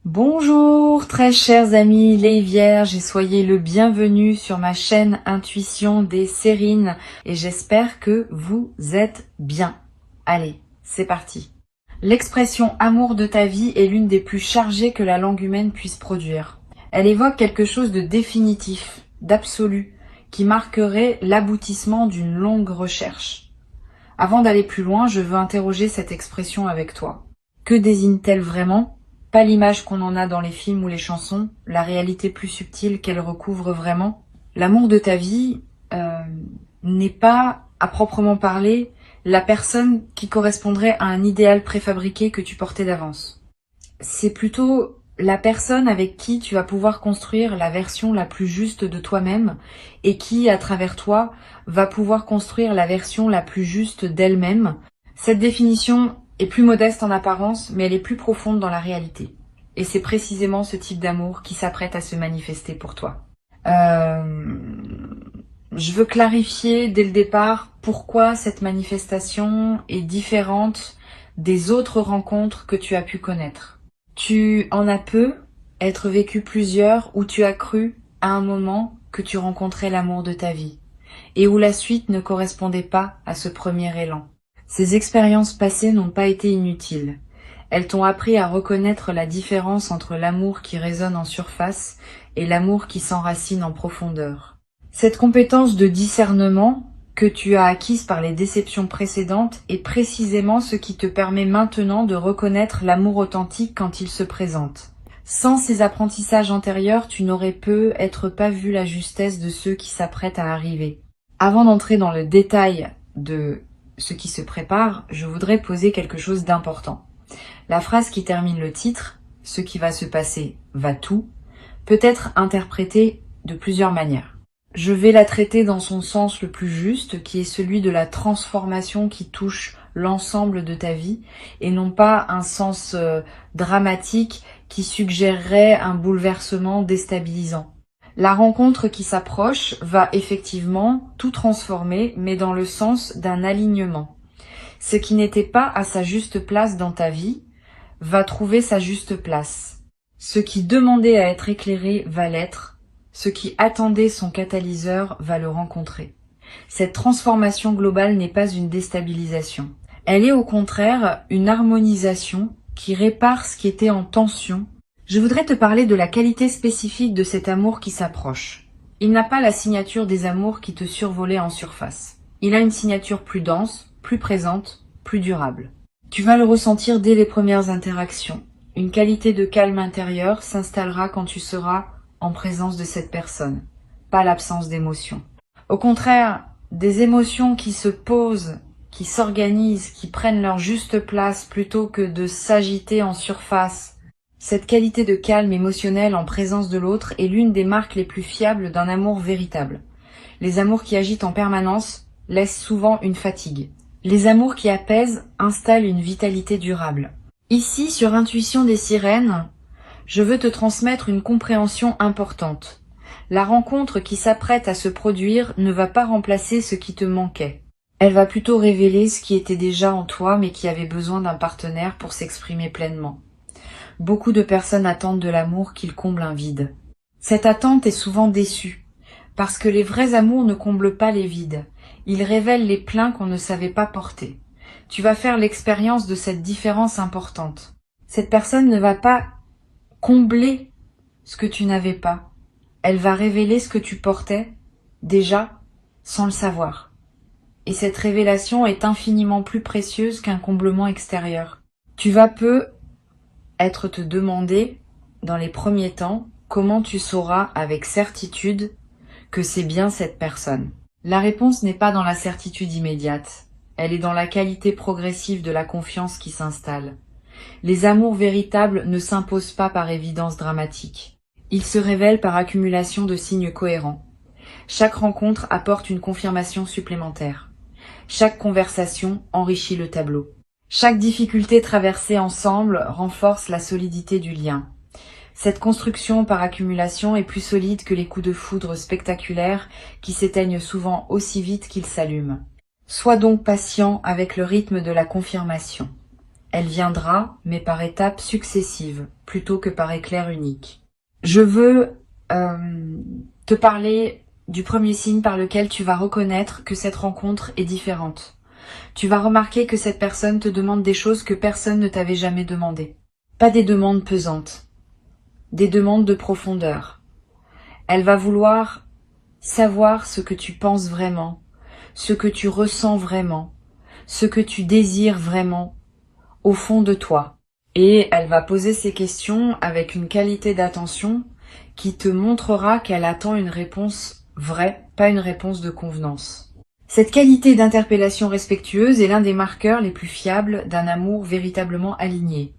Bonjour très chers amis les vierges et soyez le bienvenu sur ma chaîne Intuition des Sérines et j'espère que vous êtes bien. Allez, c'est parti. L'expression amour de ta vie est l'une des plus chargées que la langue humaine puisse produire. Elle évoque quelque chose de définitif, d'absolu, qui marquerait l'aboutissement d'une longue recherche. Avant d'aller plus loin, je veux interroger cette expression avec toi. Que désigne-t-elle vraiment ? Pas l'image qu'on en a dans les films ou les chansons, la réalité plus subtile qu'elle recouvre vraiment. L'amour de ta vie n'est pas, à proprement parler, la personne qui correspondrait à un idéal préfabriqué que tu portais d'avance. C'est plutôt la personne avec qui tu vas pouvoir construire la version la plus juste de toi-même et qui, à travers toi, va pouvoir construire la version la plus juste d'elle-même. Cette définition est plus modeste en apparence, mais elle est plus profonde dans la réalité. Et c'est précisément ce type d'amour qui s'apprête à se manifester pour toi. Je veux clarifier dès le départ pourquoi cette manifestation est différente des autres rencontres que tu as pu connaître. Tu en as peu être vécu plusieurs où tu as cru à un moment que tu rencontrais l'amour de ta vie et où la suite ne correspondait pas à ce premier élan. Ces expériences passées n'ont pas été inutiles. Elles t'ont appris à reconnaître la différence entre l'amour qui résonne en surface et l'amour qui s'enracine en profondeur. Cette compétence de discernement que tu as acquise par les déceptions précédentes est précisément ce qui te permet maintenant de reconnaître l'amour authentique quand il se présente. Sans ces apprentissages antérieurs, tu n'aurais peut-être pas vu la justesse de ceux qui s'apprêtent à arriver. Avant d'entrer dans le détail de ce qui se prépare, je voudrais poser quelque chose d'important. La phrase qui termine le titre, « Ce qui va se passer va tout », peut être interprétée de plusieurs manières. Je vais la traiter dans son sens le plus juste, qui est celui de la transformation qui touche l'ensemble de ta vie, et non pas un sens dramatique qui suggérerait un bouleversement déstabilisant. La rencontre qui s'approche va effectivement tout transformer, mais dans le sens d'un alignement. Ce qui n'était pas à sa juste place dans ta vie va trouver sa juste place. Ce qui demandait à être éclairé va l'être. Ce qui attendait son catalyseur va le rencontrer. Cette transformation globale n'est pas une déstabilisation. Elle est au contraire une harmonisation qui répare ce qui était en tension. Je voudrais te parler de la qualité spécifique de cet amour qui s'approche. Il n'a pas la signature des amours qui te survolaient en surface. Il a une signature plus dense, plus présente, plus durable. Tu vas le ressentir dès les premières interactions. Une qualité de calme intérieur s'installera quand tu seras en présence de cette personne, pas l'absence d'émotions. Au contraire, des émotions qui se posent, qui s'organisent, qui prennent leur juste place plutôt que de s'agiter en surface. Cette qualité de calme émotionnel en présence de l'autre est l'une des marques les plus fiables d'un amour véritable. Les amours qui agitent en permanence laissent souvent une fatigue. Les amours qui apaisent installent une vitalité durable. Ici, sur Intuition des Sirènes, je veux te transmettre une compréhension importante. La rencontre qui s'apprête à se produire ne va pas remplacer ce qui te manquait. Elle va plutôt révéler ce qui était déjà en toi mais qui avait besoin d'un partenaire pour s'exprimer pleinement. Beaucoup de personnes attendent de l'amour qu'il comble un vide. Cette attente est souvent déçue, parce que les vrais amours ne comblent pas les vides. Ils révèlent les pleins qu'on ne savait pas porter. Tu vas faire l'expérience de cette différence importante. Cette personne ne va pas combler ce que tu n'avais pas. Elle va révéler ce que tu portais, déjà, sans le savoir. Et cette révélation est infiniment plus précieuse qu'un comblement extérieur. Tu vas être te demander, dans les premiers temps, comment tu sauras avec certitude que c'est bien cette personne. La réponse n'est pas dans la certitude immédiate. Elle est dans la qualité progressive de la confiance qui s'installe. Les amours véritables ne s'imposent pas par évidence dramatique. Ils se révèlent par accumulation de signes cohérents. Chaque rencontre apporte une confirmation supplémentaire. Chaque conversation enrichit le tableau. Chaque difficulté traversée ensemble renforce la solidité du lien. Cette construction par accumulation est plus solide que les coups de foudre spectaculaires qui s'éteignent souvent aussi vite qu'ils s'allument. Sois donc patient avec le rythme de la confirmation. Elle viendra, mais par étapes successives, plutôt que par éclair unique. Je veux te parler du premier signe par lequel tu vas reconnaître que cette rencontre est différente. Tu vas remarquer que cette personne te demande des choses que personne ne t'avait jamais demandé. Pas des demandes pesantes, des demandes de profondeur. Elle va vouloir savoir ce que tu penses vraiment, ce que tu ressens vraiment, ce que tu désires vraiment au fond de toi. Et elle va poser ces questions avec une qualité d'attention qui te montrera qu'elle attend une réponse vraie, pas une réponse de convenance. Cette qualité d'interpellation respectueuse est l'un des marqueurs les plus fiables d'un amour véritablement aligné.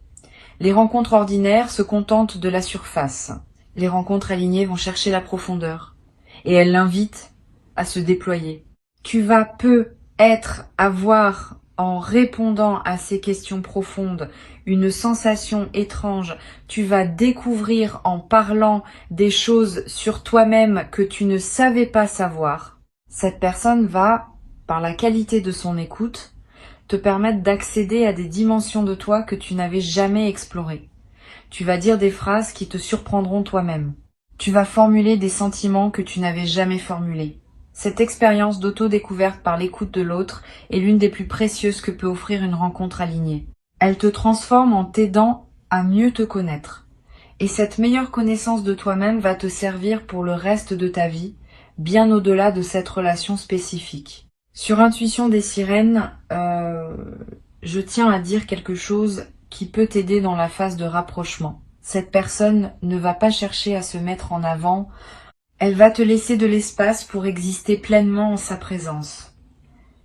Les rencontres ordinaires se contentent de la surface. Les rencontres alignées vont chercher la profondeur. Et elles l'invitent à se déployer. Tu vas avoir, en répondant à ces questions profondes, une sensation étrange. Tu vas découvrir en parlant des choses sur toi-même que tu ne savais pas savoir. Cette personne va, par la qualité de son écoute, te permettre d'accéder à des dimensions de toi que tu n'avais jamais explorées. Tu vas dire des phrases qui te surprendront toi-même. Tu vas formuler des sentiments que tu n'avais jamais formulés. Cette expérience d'auto-découverte par l'écoute de l'autre est l'une des plus précieuses que peut offrir une rencontre alignée. Elle te transforme en t'aidant à mieux te connaître. Et cette meilleure connaissance de toi-même va te servir pour le reste de ta vie, bien au-delà de cette relation spécifique. Sur Intuition des sirènes, je tiens à dire quelque chose qui peut t'aider dans la phase de rapprochement. Cette personne ne va pas chercher à se mettre en avant, elle va te laisser de l'espace pour exister pleinement en sa présence.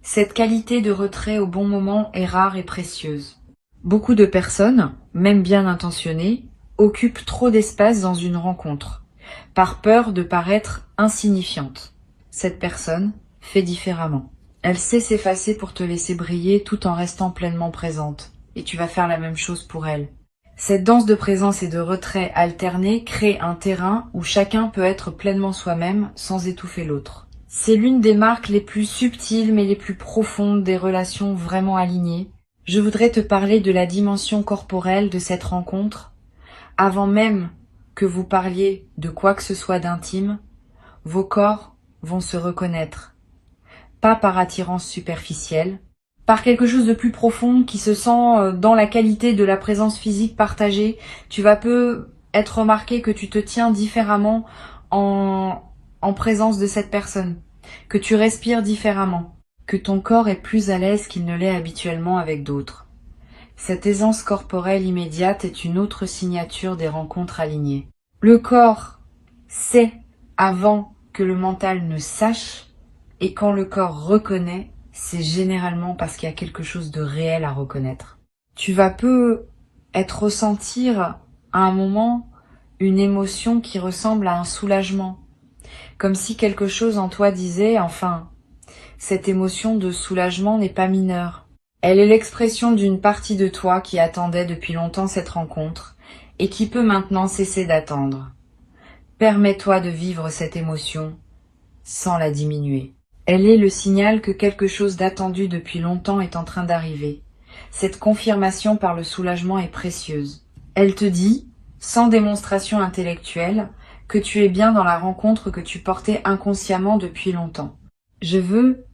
Cette qualité de retrait au bon moment est rare et précieuse. Beaucoup de personnes, même bien intentionnées, occupent trop d'espace dans une rencontre, par peur de paraître insignifiante. Cette personne fait différemment. Elle sait s'effacer pour te laisser briller tout en restant pleinement présente. Et tu vas faire la même chose pour elle. Cette danse de présence et de retrait alternés crée un terrain où chacun peut être pleinement soi-même sans étouffer l'autre. C'est l'une des marques les plus subtiles mais les plus profondes des relations vraiment alignées. Je voudrais te parler de la dimension corporelle de cette rencontre. Avant même que vous parliez de quoi que ce soit d'intime, vos corps vont se reconnaître. Pas par attirance superficielle, par quelque chose de plus profond qui se sent dans la qualité de la présence physique partagée. Tu vas être remarqué que tu te tiens différemment en présence de cette personne, que tu respires différemment, que ton corps est plus à l'aise qu'il ne l'est habituellement avec d'autres. Cette aisance corporelle immédiate est une autre signature des rencontres alignées. Le corps sait avant que le mental ne sache, et quand le corps reconnaît, c'est généralement parce qu'il y a quelque chose de réel à reconnaître. Tu vas ressentir à un moment une émotion qui ressemble à un soulagement, comme si quelque chose en toi disait, enfin, cette émotion de soulagement n'est pas mineure. Elle est l'expression d'une partie de toi qui attendait depuis longtemps cette rencontre et qui peut maintenant cesser d'attendre. Permets-toi de vivre cette émotion sans la diminuer. Elle est le signal que quelque chose d'attendu depuis longtemps est en train d'arriver. Cette confirmation par le soulagement est précieuse. Elle te dit, sans démonstration intellectuelle, que tu es bien dans la rencontre que tu portais inconsciemment depuis longtemps. Je veux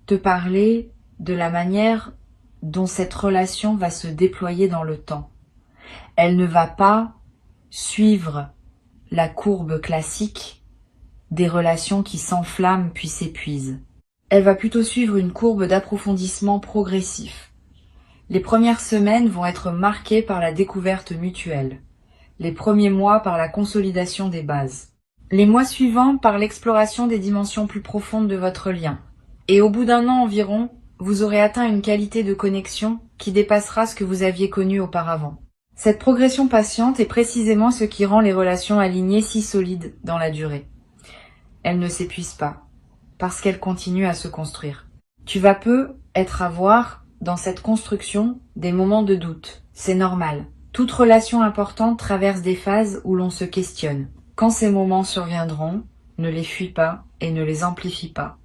te parler de la manière dont cette relation va se déployer dans le temps. Elle ne va pas suivre la courbe classique des relations qui s'enflamment puis s'épuisent. Elle va plutôt suivre une courbe d'approfondissement progressif. Les premières semaines vont être marquées par la découverte mutuelle, les premiers mois par la consolidation des bases, les mois suivants par l'exploration des dimensions plus profondes de votre lien. Et au bout d'un an environ, vous aurez atteint une qualité de connexion qui dépassera ce que vous aviez connu auparavant. Cette progression patiente est précisément ce qui rend les relations alignées si solides dans la durée. Elles ne s'épuisent pas, parce qu'elles continuent à se construire. Tu vas avoir dans cette construction des moments de doute. C'est normal. Toute relation importante traverse des phases où l'on se questionne. Quand ces moments surviendront, ne les fuis pas et ne les amplifie pas.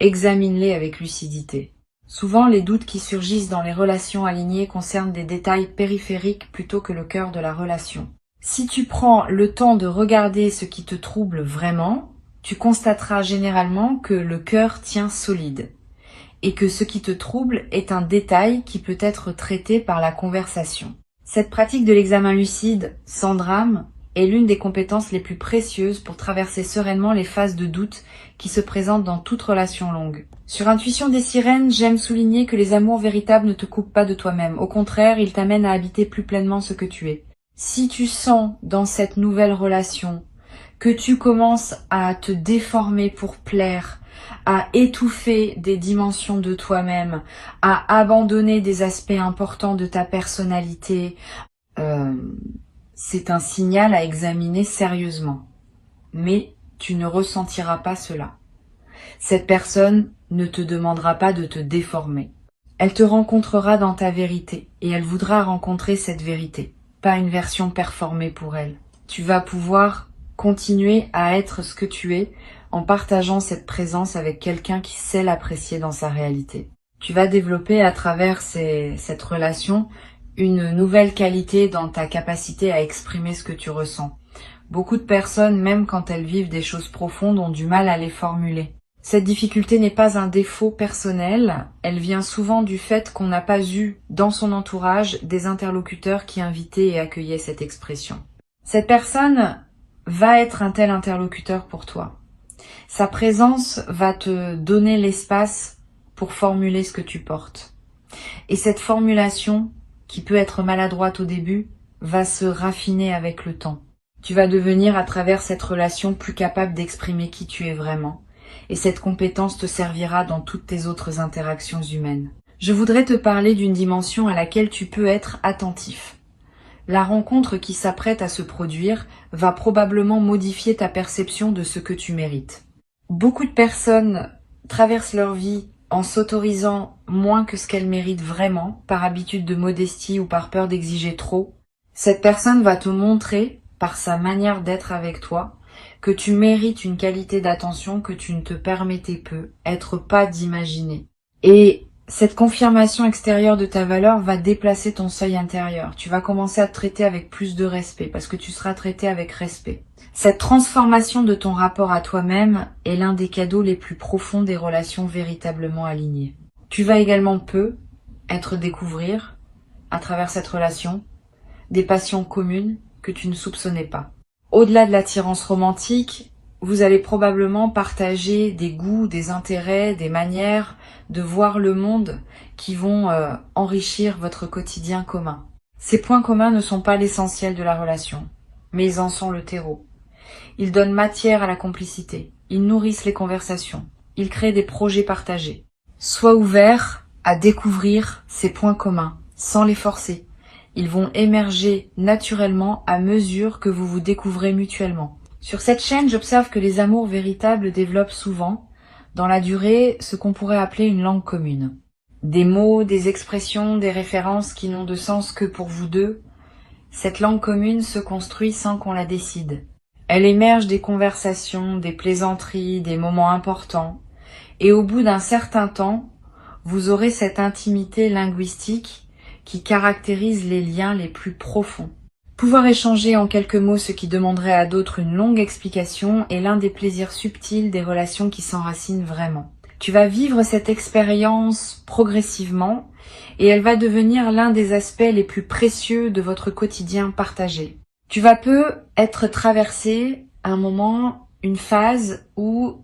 Examine-les avec lucidité. Souvent, les doutes qui surgissent dans les relations alignées concernent des détails périphériques plutôt que le cœur de la relation. Si tu prends le temps de regarder ce qui te trouble vraiment, tu constateras généralement que le cœur tient solide et que ce qui te trouble est un détail qui peut être traité par la conversation. Cette pratique de l'examen lucide, sans drame, est l'une des compétences les plus précieuses pour traverser sereinement les phases de doute qui se présentent dans toute relation longue. Sur Intuition des sirènes, j'aime souligner que les amours véritables ne te coupent pas de toi-même. Au contraire, ils t'amènent à habiter plus pleinement ce que tu es. Si tu sens dans cette nouvelle relation que tu commences à te déformer pour plaire, à étouffer des dimensions de toi-même, à abandonner des aspects importants de ta personnalité, c'est un signal à examiner sérieusement. Mais tu ne ressentiras pas cela. Cette personne ne te demandera pas de te déformer. Elle te rencontrera dans ta vérité et elle voudra rencontrer cette vérité, pas une version performée pour elle. Tu vas pouvoir continuer à être ce que tu es en partageant cette présence avec quelqu'un qui sait l'apprécier dans sa réalité. Tu vas développer à travers cette relation une nouvelle qualité dans ta capacité à exprimer ce que tu ressens. Beaucoup de personnes, même quand elles vivent des choses profondes, ont du mal à les formuler. Cette difficulté n'est pas un défaut personnel, elle vient souvent du fait qu'on n'a pas eu dans son entourage des interlocuteurs qui invitaient et accueillaient cette expression. Cette personne va être un tel interlocuteur pour toi. Sa présence va te donner l'espace pour formuler ce que tu portes. Et cette formulation, qui peut être maladroite au début, va se raffiner avec le temps. Tu vas devenir à travers cette relation plus capable d'exprimer qui tu es vraiment. Et cette compétence te servira dans toutes tes autres interactions humaines. Je voudrais te parler d'une dimension à laquelle tu peux être attentif. La rencontre qui s'apprête à se produire va probablement modifier ta perception de ce que tu mérites. Beaucoup de personnes traversent leur vie en s'autorisant moins que ce qu'elles méritent vraiment, par habitude de modestie ou par peur d'exiger trop. Cette personne va te montrer, par sa manière d'être avec toi, que tu mérites une qualité d'attention que tu ne te permettais peu, être pas d'imaginer. Et cette confirmation extérieure de ta valeur va déplacer ton seuil intérieur. Tu vas commencer à te traiter avec plus de respect, parce que tu seras traité avec respect. Cette transformation de ton rapport à toi-même est l'un des cadeaux les plus profonds des relations véritablement alignées. Tu vas également être découvrir, à travers cette relation, des passions communes que tu ne soupçonnais pas. Au-delà de l'attirance romantique, vous allez probablement partager des goûts, des intérêts, des manières de voir le monde qui vont enrichir votre quotidien commun. Ces points communs ne sont pas l'essentiel de la relation, mais ils en sont le terreau. Ils donnent matière à la complicité, ils nourrissent les conversations, ils créent des projets partagés. Sois ouvert à découvrir ces points communs, sans les forcer. Ils vont émerger naturellement à mesure que vous vous découvrez mutuellement. Sur cette chaîne, j'observe que les amours véritables développent souvent, dans la durée, ce qu'on pourrait appeler une langue commune. Des mots, des expressions, des références qui n'ont de sens que pour vous deux. Cette langue commune se construit sans qu'on la décide. Elle émerge des conversations, des plaisanteries, des moments importants. Et au bout d'un certain temps, vous aurez cette intimité linguistique qui caractérise les liens les plus profonds. Pouvoir échanger en quelques mots ce qui demanderait à d'autres une longue explication est l'un des plaisirs subtils des relations qui s'enracinent vraiment. Tu vas vivre cette expérience progressivement et elle va devenir l'un des aspects les plus précieux de votre quotidien partagé. Tu vas être traversé un moment, une phase où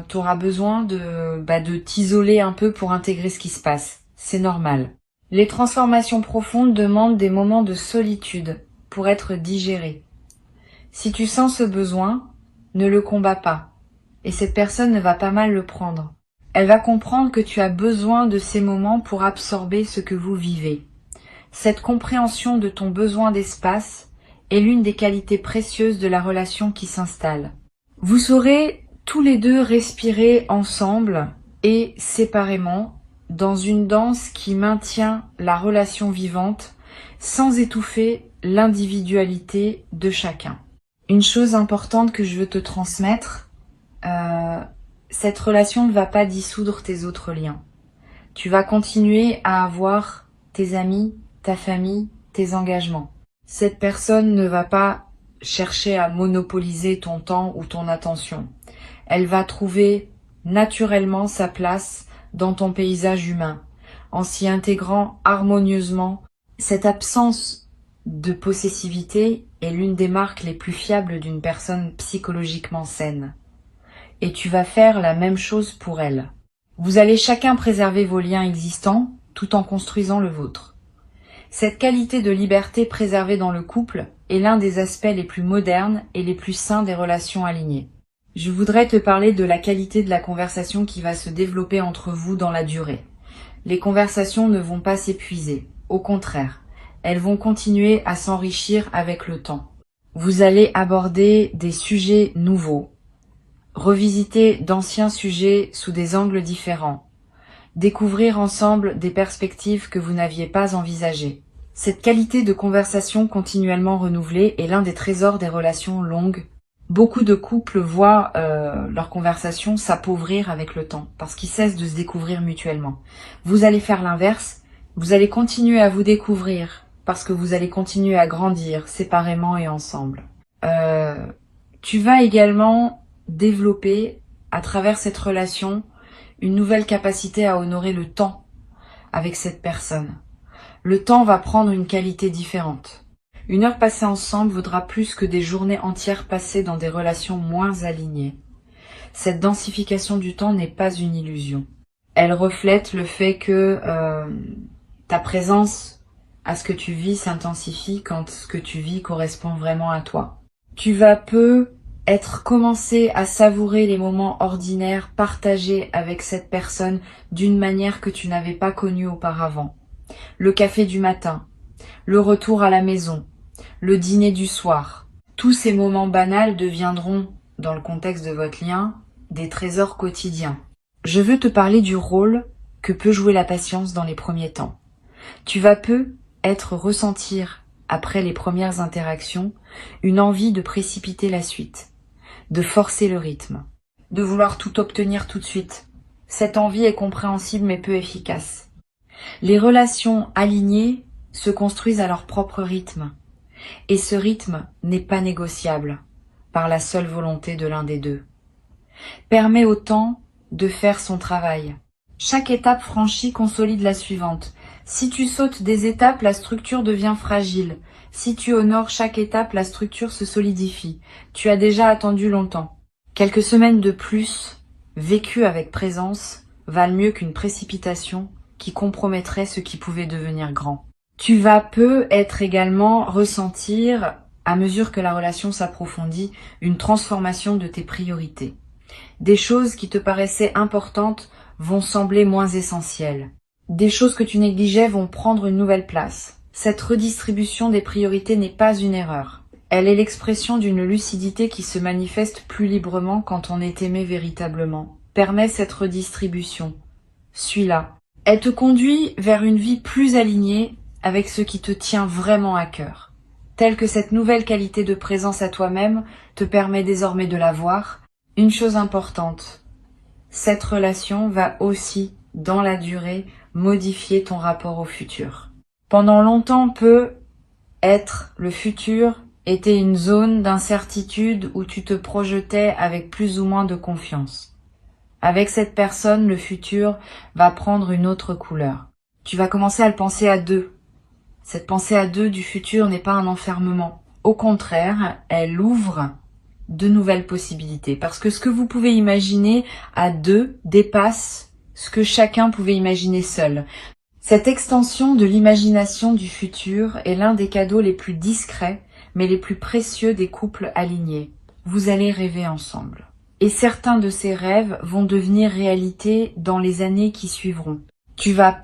tu auras besoin de t'isoler un peu pour intégrer ce qui se passe. C'est normal. Les transformations profondes demandent des moments de solitude pour être digérées. Si tu sens ce besoin, ne le combats pas. Et cette personne ne va pas mal le prendre. Elle va comprendre que tu as besoin de ces moments pour absorber ce que vous vivez. Cette compréhension de ton besoin d'espace est l'une des qualités précieuses de la relation qui s'installe. Vous saurez tous les deux respirer ensemble et séparément dans une danse qui maintient la relation vivante sans étouffer l'individualité de chacun. Une chose importante que je veux te transmettre, cette relation ne va pas dissoudre tes autres liens. Tu vas continuer à avoir tes amis, ta famille, tes engagements. Cette personne ne va pas chercher à monopoliser ton temps ou ton attention. Elle va trouver naturellement sa place dans ton paysage humain, en s'y intégrant harmonieusement. Cette absence de possessivité est l'une des marques les plus fiables d'une personne psychologiquement saine. Et tu vas faire la même chose pour elle. Vous allez chacun préserver vos liens existants tout en construisant le vôtre. Cette qualité de liberté préservée dans le couple est l'un des aspects les plus modernes et les plus sains des relations alignées. Je voudrais te parler de la qualité de la conversation qui va se développer entre vous dans la durée. Les conversations ne vont pas s'épuiser. Au contraire, elles vont continuer à s'enrichir avec le temps. Vous allez aborder des sujets nouveaux, revisiter d'anciens sujets sous des angles différents, découvrir ensemble des perspectives que vous n'aviez pas envisagées. Cette qualité de conversation continuellement renouvelée est l'un des trésors des relations longues. Beaucoup de couples voient leur conversation s'appauvrir avec le temps, parce qu'ils cessent de se découvrir mutuellement. Vous allez faire l'inverse, vous allez continuer à vous découvrir, parce que vous allez continuer à grandir séparément et ensemble. Tu vas également développer, à travers cette relation, une nouvelle capacité à honorer le temps avec cette personne. Le temps va prendre une qualité différente. Une heure passée ensemble vaudra plus que des journées entières passées dans des relations moins alignées. Cette densification du temps n'est pas une illusion. Elle reflète le fait que ta présence à ce que tu vis s'intensifie quand ce que tu vis correspond vraiment à toi. Tu vas commencer à savourer les moments ordinaires partagés avec cette personne d'une manière que tu n'avais pas connue auparavant. Le café du matin, le retour à la maison, le dîner du soir. Tous ces moments banals deviendront, dans le contexte de votre lien, des trésors quotidiens. Je veux te parler du rôle que peut jouer la patience dans les premiers temps. Tu vas ressentir, après les premières interactions, une envie de précipiter la suite, de forcer le rythme, de vouloir tout obtenir tout de suite. Cette envie est compréhensible mais peu efficace. Les relations alignées se construisent à leur propre rythme. Et ce rythme n'est pas négociable par la seule volonté de l'un des deux. Permet au temps de faire son travail. Chaque étape franchie consolide la suivante. Si tu sautes des étapes, la structure devient fragile. Si tu honores chaque étape, la structure se solidifie. Tu as déjà attendu longtemps. Quelques semaines de plus, vécues avec présence, valent mieux qu'une précipitation qui compromettrait ce qui pouvait devenir grand. Tu vas également ressentir, à mesure que la relation s'approfondit, une transformation de tes priorités. Des choses qui te paraissaient importantes vont sembler moins essentielles. Des choses que tu négligeais vont prendre une nouvelle place. Cette redistribution des priorités n'est pas une erreur. Elle est l'expression d'une lucidité qui se manifeste plus librement quand on est aimé véritablement. Permets cette redistribution. Suis-la. Elle te conduit vers une vie plus alignée avec ce qui te tient vraiment à cœur. Telle que cette nouvelle qualité de présence à toi-même te permet désormais de la voir. Une chose importante, cette relation va aussi, dans la durée, modifier ton rapport au futur. Pendant longtemps, le futur était une zone d'incertitude où tu te projetais avec plus ou moins de confiance. Avec cette personne, le futur va prendre une autre couleur. Tu vas commencer à le penser à deux. Cette pensée à deux du futur n'est pas un enfermement. Au contraire, elle ouvre de nouvelles possibilités. Parce que ce que vous pouvez imaginer à deux dépasse ce que chacun pouvait imaginer seul. Cette extension de l'imagination du futur est l'un des cadeaux les plus discrets, mais les plus précieux des couples alignés. Vous allez rêver ensemble. Et certains de ces rêves vont devenir réalité dans les années qui suivront. Tu vas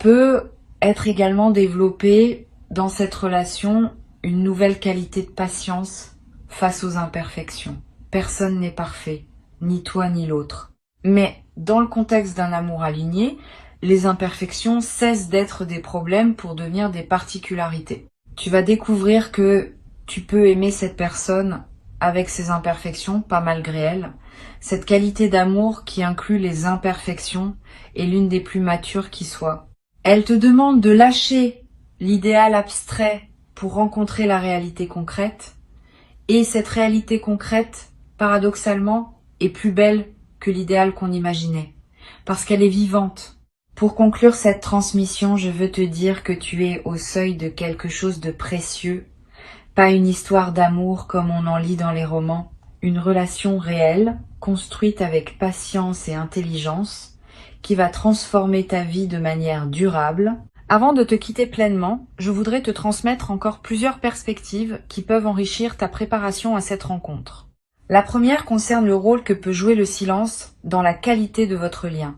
être également développé dans cette relation une nouvelle qualité de patience face aux imperfections. Personne n'est parfait, ni toi ni l'autre. Mais dans le contexte d'un amour aligné, les imperfections cessent d'être des problèmes pour devenir des particularités. Tu vas découvrir que tu peux aimer cette personne avec ses imperfections, pas malgré elles. Cette qualité d'amour qui inclut les imperfections est l'une des plus matures qui soit. Elle te demande de lâcher l'idéal abstrait pour rencontrer la réalité concrète. Et cette réalité concrète, paradoxalement, est plus belle que l'idéal qu'on imaginait. Parce qu'elle est vivante. Pour conclure cette transmission, je veux te dire que tu es au seuil de quelque chose de précieux. Pas une histoire d'amour comme on en lit dans les romans. Une relation réelle, construite avec patience et intelligence, qui va transformer ta vie de manière durable. Avant de te quitter pleinement, je voudrais te transmettre encore plusieurs perspectives qui peuvent enrichir ta préparation à cette rencontre. La première concerne le rôle que peut jouer le silence dans la qualité de votre lien.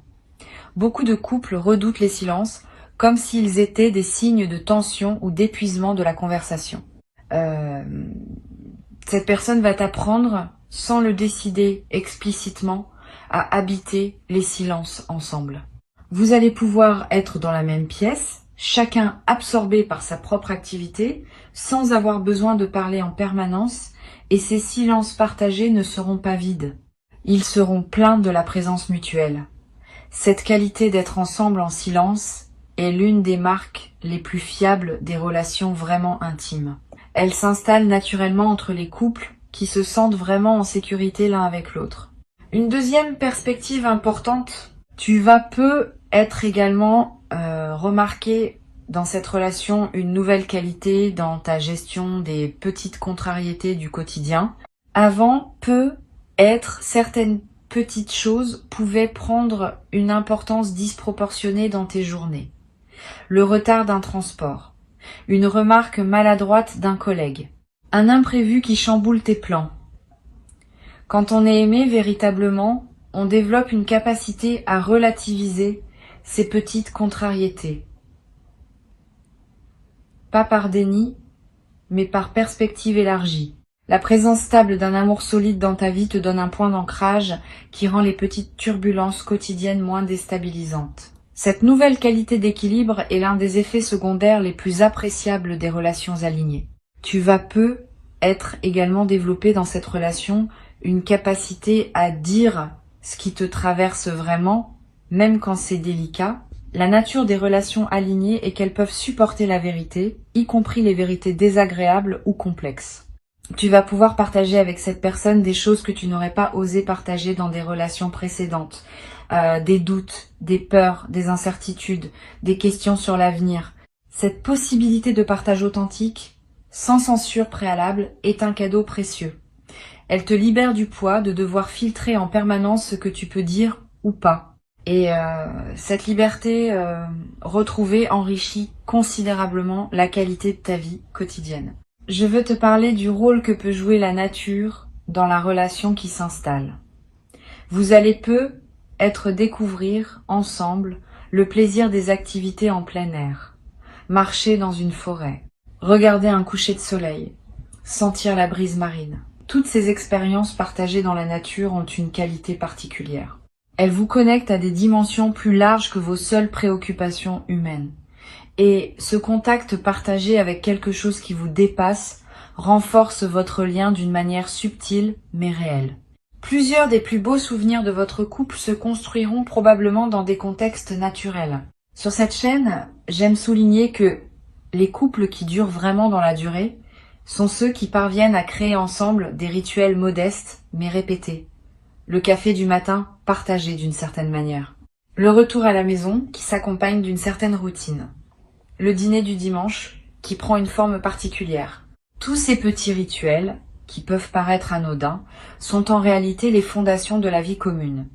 Beaucoup de couples redoutent les silences comme s'ils étaient des signes de tension ou d'épuisement de la conversation. Cette personne va t'apprendre, sans le décider explicitement, à habiter les silences ensemble. Vous allez pouvoir être dans la même pièce, chacun absorbé par sa propre activité, sans avoir besoin de parler en permanence, et ces silences partagés ne seront pas vides. Ils seront pleins de la présence mutuelle. Cette qualité d'être ensemble en silence est l'une des marques les plus fiables des relations vraiment intimes. Elle s'installe naturellement entre les couples qui se sentent vraiment en sécurité l'un avec l'autre. Une deuxième perspective importante, tu vas peu être également remarqué dans cette relation une nouvelle qualité dans ta gestion des petites contrariétés du quotidien. Avant, peu être certaines petites choses pouvaient prendre une importance disproportionnée dans tes journées. Le retard d'un transport, une remarque maladroite d'un collègue, un imprévu qui chamboule tes plans. Quand on est aimé véritablement, on développe une capacité à relativiser ces petites contrariétés. Pas par déni, mais par perspective élargie. La présence stable d'un amour solide dans ta vie te donne un point d'ancrage qui rend les petites turbulences quotidiennes moins déstabilisantes. Cette nouvelle qualité d'équilibre est l'un des effets secondaires les plus appréciables des relations alignées. Tu vas peu être également développé dans cette relation une capacité à dire ce qui te traverse vraiment, même quand c'est délicat. La nature des relations alignées est qu'elles peuvent supporter la vérité, y compris les vérités désagréables ou complexes. Tu vas pouvoir partager avec cette personne des choses que tu n'aurais pas osé partager dans des relations précédentes. Des doutes, des peurs, des incertitudes, des questions sur l'avenir. Cette possibilité de partage authentique, sans censure préalable, est un cadeau précieux. Elle te libère du poids de devoir filtrer en permanence ce que tu peux dire ou pas. Et cette liberté retrouvée enrichit considérablement la qualité de ta vie quotidienne. Je veux te parler du rôle que peut jouer la nature dans la relation qui s'installe. Vous allez peu découvrir ensemble le plaisir des activités en plein air. Marcher dans une forêt, regarder un coucher de soleil, sentir la brise marine. Toutes ces expériences partagées dans la nature ont une qualité particulière. Elles vous connectent à des dimensions plus larges que vos seules préoccupations humaines. Et ce contact partagé avec quelque chose qui vous dépasse renforce votre lien d'une manière subtile mais réelle. Plusieurs des plus beaux souvenirs de votre couple se construiront probablement dans des contextes naturels. Sur cette chaîne, j'aime souligner que les couples qui durent vraiment dans la durée sont ceux qui parviennent à créer ensemble des rituels modestes mais répétés. Le café du matin partagé d'une certaine manière. Le retour à la maison qui s'accompagne d'une certaine routine. Le dîner du dimanche qui prend une forme particulière. Tous ces petits rituels, qui peuvent paraître anodins, sont en réalité les fondations de la vie commune.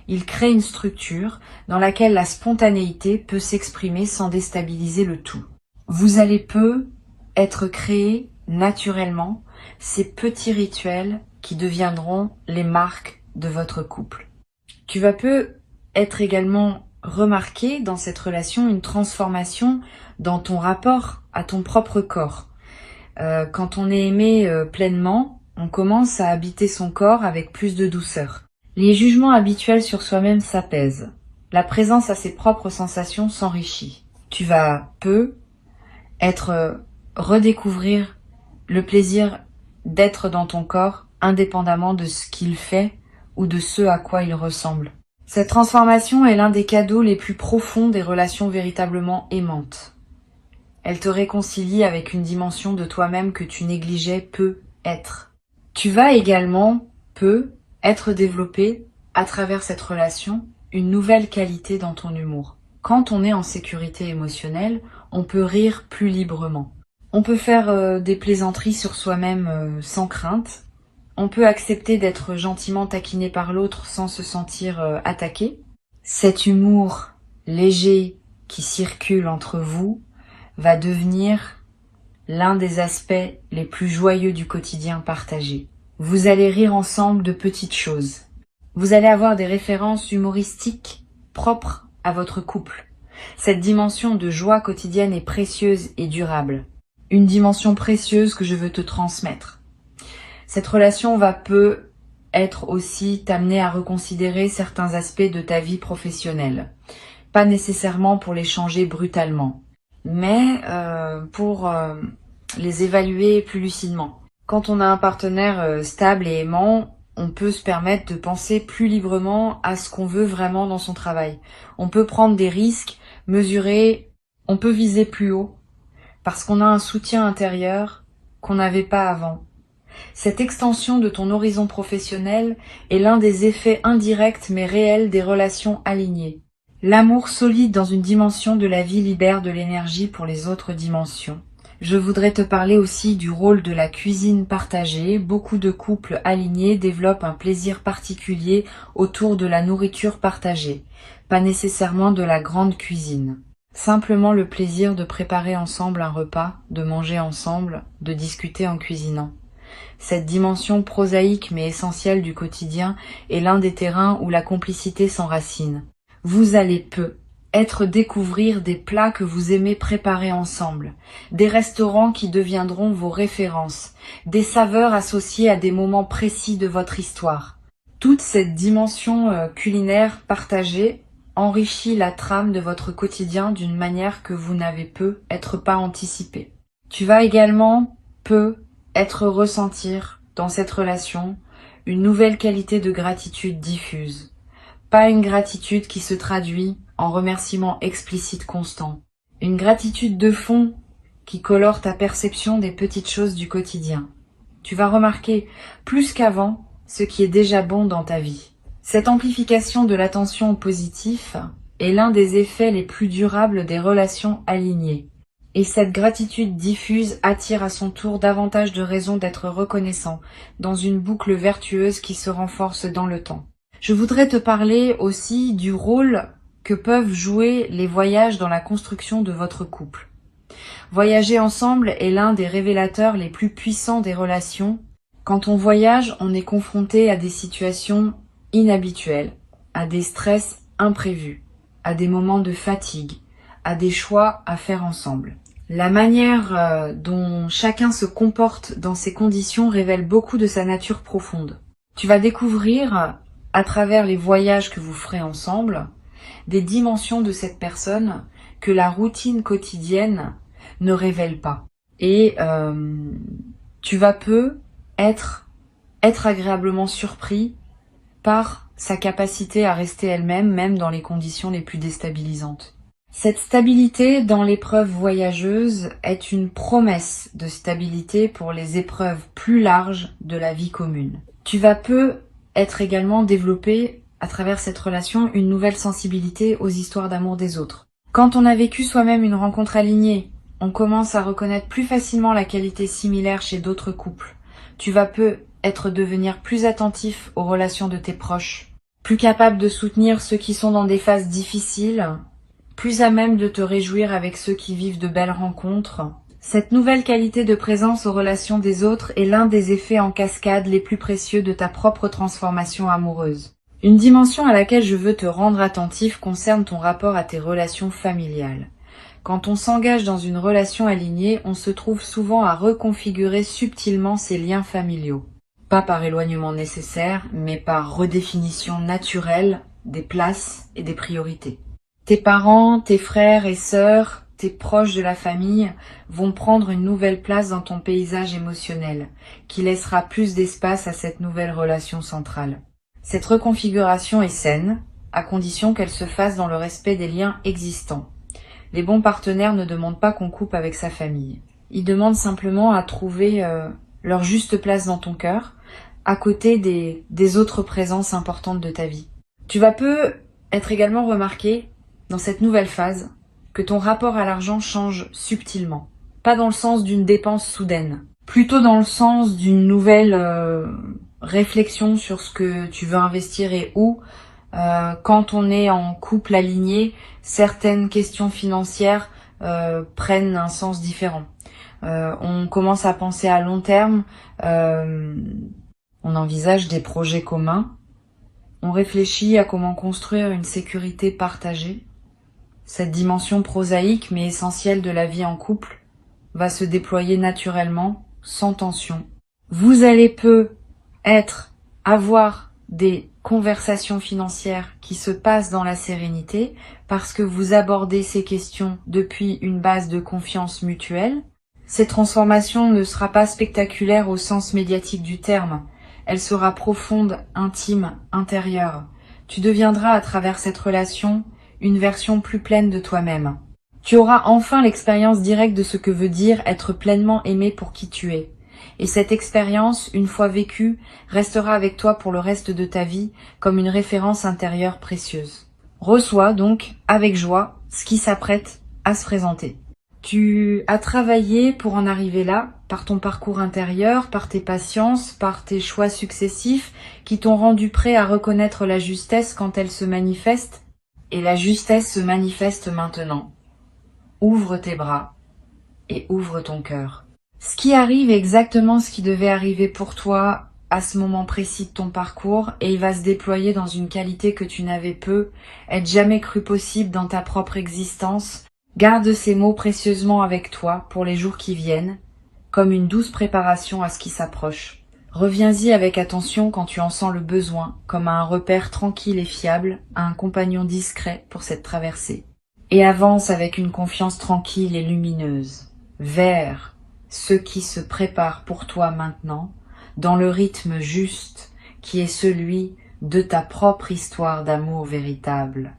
Ils créent une structure dans laquelle la spontanéité peut s'exprimer sans déstabiliser le tout. Vous allez peu être créés naturellement ces petits rituels qui deviendront les marques de votre couple. Tu vas peu être également remarqué dans cette relation une transformation dans ton rapport à ton propre corps. Quand on est aimé pleinement, on commence à habiter son corps avec plus de douceur. Les jugements habituels sur soi-même s'apaisent. La présence à ses propres sensations s'enrichit. Tu vas peu redécouvrir le plaisir d'être dans ton corps indépendamment de ce qu'il fait ou de ce à quoi il ressemble. Cette transformation est l'un des cadeaux les plus profonds des relations véritablement aimantes. Elle te réconcilie avec une dimension de toi-même que tu négligeais peu être. Tu vas également être développé à travers cette relation une nouvelle qualité dans ton humour. Quand on est en sécurité émotionnelle, on peut rire plus librement. On peut faire des plaisanteries sur soi-même sans crainte. On peut accepter d'être gentiment taquiné par l'autre sans se sentir attaqué. Cet humour léger qui circule entre vous va devenir l'un des aspects les plus joyeux du quotidien partagé. Vous allez rire ensemble de petites choses. Vous allez avoir des références humoristiques propres à votre couple. Cette dimension de joie quotidienne est précieuse et durable. Une dimension précieuse que je veux te transmettre. Cette relation peut être aussi t'amener à reconsidérer certains aspects de ta vie professionnelle. Pas nécessairement pour les changer brutalement, mais pour les évaluer plus lucidement. Quand on a un partenaire stable et aimant, on peut se permettre de penser plus librement à ce qu'on veut vraiment dans son travail. On peut prendre des risques, mesurer, on peut viser plus haut, parce qu'on a un soutien intérieur qu'on n'avait pas avant. Cette extension de ton horizon professionnel est l'un des effets indirects mais réels des relations alignées. L'amour solide dans une dimension de la vie libère de l'énergie pour les autres dimensions. Je voudrais te parler aussi du rôle de la cuisine partagée. Beaucoup de couples alignés développent un plaisir particulier autour de la nourriture partagée, pas nécessairement de la grande cuisine. Simplement le plaisir de préparer ensemble un repas, de manger ensemble, de discuter en cuisinant. Cette dimension prosaïque mais essentielle du quotidien est l'un des terrains où la complicité s'enracine. Vous allez découvrir des plats que vous aimez préparer ensemble, des restaurants qui deviendront vos références, des saveurs associées à des moments précis de votre histoire. Toute cette dimension culinaire partagée enrichit la trame de votre quotidien d'une manière que vous n'avez pas anticipée. Tu vas également ressentir dans cette relation une nouvelle qualité de gratitude diffuse. Pas une gratitude qui se traduit en remerciements explicites constants. Une gratitude de fond qui colore ta perception des petites choses du quotidien. Tu vas remarquer plus qu'avant ce qui est déjà bon dans ta vie. Cette amplification de l'attention au positif est l'un des effets les plus durables des relations alignées. Et cette gratitude diffuse attire à son tour davantage de raisons d'être reconnaissant dans une boucle vertueuse qui se renforce dans le temps. Je voudrais te parler aussi du rôle que peuvent jouer les voyages dans la construction de votre couple. Voyager ensemble est l'un des révélateurs les plus puissants des relations. Quand on voyage, on est confronté à des situations inhabituelles, à des stress imprévus, à des moments de fatigue, à des choix à faire ensemble. La manière dont chacun se comporte dans ces conditions révèle beaucoup de sa nature profonde. Tu vas découvrir, à travers les voyages que vous ferez ensemble, des dimensions de cette personne que la routine quotidienne ne révèle pas. Et tu vas être agréablement surpris par sa capacité à rester elle-même, même dans les conditions les plus déstabilisantes. Cette stabilité dans l'épreuve voyageuse est une promesse de stabilité pour les épreuves plus larges de la vie commune. Tu vas être également développé à travers cette relation une nouvelle sensibilité aux histoires d'amour des autres. Quand on a vécu soi-même une rencontre alignée, on commence à reconnaître plus facilement la qualité similaire chez d'autres couples. Tu vas devenir plus attentif aux relations de tes proches, plus capable de soutenir ceux qui sont dans des phases difficiles, plus à même de te réjouir avec ceux qui vivent de belles rencontres. Cette nouvelle qualité de présence aux relations des autres est l'un des effets en cascade les plus précieux de ta propre transformation amoureuse. Une dimension à laquelle je veux te rendre attentif concerne ton rapport à tes relations familiales. Quand on s'engage dans une relation alignée, on se trouve souvent à reconfigurer subtilement ses liens familiaux. Pas par éloignement nécessaire, mais par redéfinition naturelle des places et des priorités. Tes parents, tes frères et sœurs, tes proches de la famille vont prendre une nouvelle place dans ton paysage émotionnel, qui laissera plus d'espace à cette nouvelle relation centrale. Cette reconfiguration est saine, à condition qu'elle se fasse dans le respect des liens existants. Les bons partenaires ne demandent pas qu'on coupe avec sa famille. Ils demandent simplement à trouver leur juste place dans ton cœur, à côté des autres présences importantes de ta vie. Tu vas peu être également remarqué, dans cette nouvelle phase, que ton rapport à l'argent change subtilement. Pas dans le sens d'une dépense soudaine, plutôt dans le sens d'une nouvelle réflexion sur ce que tu veux investir et où. Quand on est en couple aligné, certaines questions financières prennent un sens différent. On commence à penser à long terme, on envisage des projets communs, on réfléchit à comment construire une sécurité partagée. Cette dimension prosaïque mais essentielle de la vie en couple va se déployer naturellement, sans tension. Vous allez avoir des conversations financières qui se passent dans la sérénité parce que vous abordez ces questions depuis une base de confiance mutuelle. Cette transformation ne sera pas spectaculaire au sens médiatique du terme. Elle sera profonde, intime, intérieure. Tu deviendras à travers cette relation une version plus pleine de toi-même. Tu auras enfin l'expérience directe de ce que veut dire être pleinement aimé pour qui tu es. Et cette expérience, une fois vécue, restera avec toi pour le reste de ta vie comme une référence intérieure précieuse. Reçois donc, avec joie, ce qui s'apprête à se présenter. Tu as travaillé pour en arriver là, par ton parcours intérieur, par tes patiences, par tes choix successifs qui t'ont rendu prêt à reconnaître la justesse quand elle se manifeste. Et la justesse se manifeste maintenant. Ouvre tes bras et ouvre ton cœur. Ce qui arrive est exactement ce qui devait arriver pour toi à ce moment précis de ton parcours et il va se déployer dans une qualité que tu n'avais jamais cru possible dans ta propre existence. Garde ces mots précieusement avec toi pour les jours qui viennent, comme une douce préparation à ce qui s'approche. Reviens-y avec attention quand tu en sens le besoin, comme à un repère tranquille et fiable, à un compagnon discret pour cette traversée. Et avance avec une confiance tranquille et lumineuse, vers ce qui se prépare pour toi maintenant, dans le rythme juste qui est celui de ta propre histoire d'amour véritable.